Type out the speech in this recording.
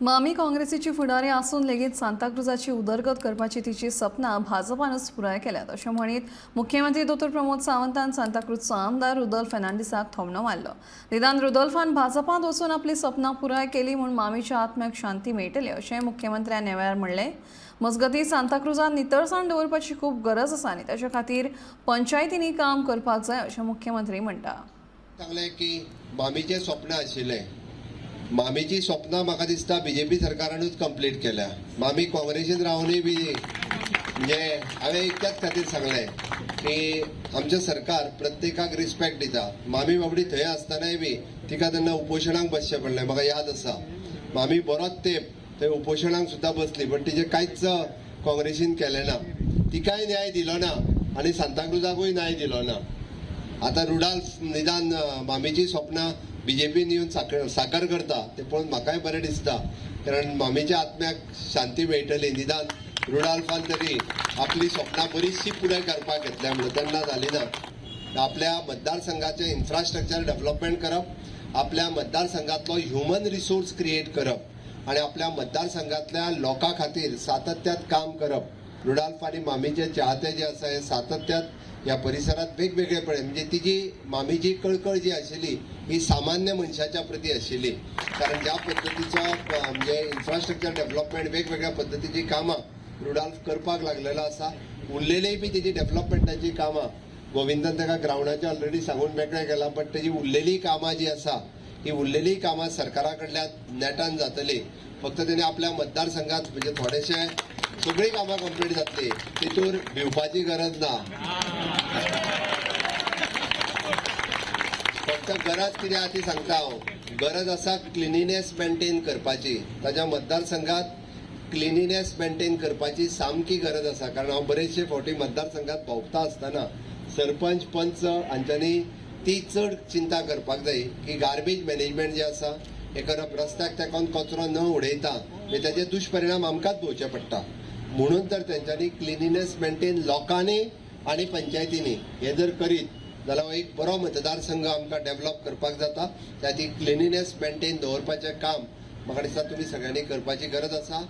मामी काँग्रेसीची फुडारी आसून लेगीत सांताक्रुजाची उदरगत करपाची तिची सपना भाजपानच पुराय केल्यात अशें म्हणीत मुख्यमंत्री दोतोर प्रमोद सावंतान सांताक्रुजचो आमदार रुदोल्फ फेर्नांडीसाक थोमणो मारलो। निदान रुदोल्फान भाजपांत वचून आपली सपना पुराय केली म्हूण मामीच्या आत्म्याक शांती मेळटली अशें मुख्यमंत्र्यान ह्या वेळार म्हणलें। मजगतीं सांताक्रुजांत नितळसाण दवरपाची खूब गरज आसा आनी ताचे खातीर पंचायतींनी काम करपाक जाय अशें मुख्यमंत्री म्हणटा। सांगलें की मामीचें स्वप्न आशिल्लें, मामीची स्वप्नां म्हाका दिसता बीजेपी सरकारानूच कंप्लीट केल्या। मामी काँग्रेसीन रावनूय बी म्हणजे हांवें इतल्याच खातीर सांगलें की आमचें सरकार प्रत्येकाक रिस्पेक्ट दिता। मामी बाबडी थंय आसतनाय बी तिका तेन्ना उपोशणाक बसचें पडलें, म्हाका याद आसा। मामी बरोच तेंप थंय उपोशणाक सुद्दां बसली, पण तिचें कांयच काँग्रेसीन केलें ना। तिकाय न्याय दिलो ना आनी सांताक्रुजाकूय न्याय दिलो ना। आता रुडाल्फ निदान मामीची स्वप्नां बीजेपीन येवन साकार करता ते पळोवन म्हाकाय बरें दिसता, कारण मामीच्या आत्म्याक शांती मेळटली। निदान रुडाल्फान तरी आपली स्वप्नां बरीचशी पुराय करपाक घेतल्या म्हणून तेन्ना जाली ना। आपल्या मतदारसंघाचें इन्फ्रास्ट्रक्चर डेव्हलपमेंट करप, आपल्या मतदारसंघातलो ह्युमन रिसोर्स क्रिएट करप आनी आपल्या मतदारसंघातल्या लोकां खातीर सातत्यात काम करप। रुडाल्फ आनी मामीचे चाहते जे आसा हे सातत्यात ह्या परिसरात वेगवेगळेपणे म्हणजे तिची मामीची कळकळ जी आशिल्ली ही सामान्य मनशाच्या प्रती आशिल्ली, कारण ज्या पद्दतीचो म्हणजे इन्फ्रास्ट्रक्चर डेव्हलपमेंट वेगवेगळ्या पद्दतीची कामां रुडाल्फ करपाक लागलेलो आसा। उरलेलीय बी तेजी डेव्हलपमेंटाची कामां गोविंदान ताका ग्रावंडाचें ऑलरेडी सांगून मेकळें केलां, पण तेजी उरलेली कामां जी आसा ही उरलेली कामां सरकारा कडल्यान नेटान जातली। फक्त तेणे आपल्या मतदारसंघात म्हणजे थोडेशे सगळी कामां कंप्लीट जातली, तितूर भिवपाची गरज ना। फक्त गरज कितें आहा ती सांगता हांव, गरज आसा क्लिनिनेस मेंटेन करपाची। ताच्या मतदारसंघात क्लिनिनेस मेंटेन करपाची सामकी गरज आसा, कारण हांव बरेचशे फावटी मतदारसंघात भोंवता आसतना सरपंच पंच हांच्यांनी ती चड चिंता करपाक जाय की गार्बेज मॅनेजमेंट जे आसा हे करप, रस्त्याक तेकोन कचरो न उडयता ताचे दुश्परिणाम आमकांच भोगचे पडटा। म्हणून तर तेंच्यांनी क्लिनिनेस मेंटेन लोकांनी आनी पंचायतींनी हे जर करीत जाल्यार एक बरो मतदारसंघ आमकां डेव्हलप करपाक जाता। त्या ती क्लिनिनेस मेंटेन दवरपाचें काम म्हाका दिसता तुमी सगळ्यांनी करपाची गरज आसा।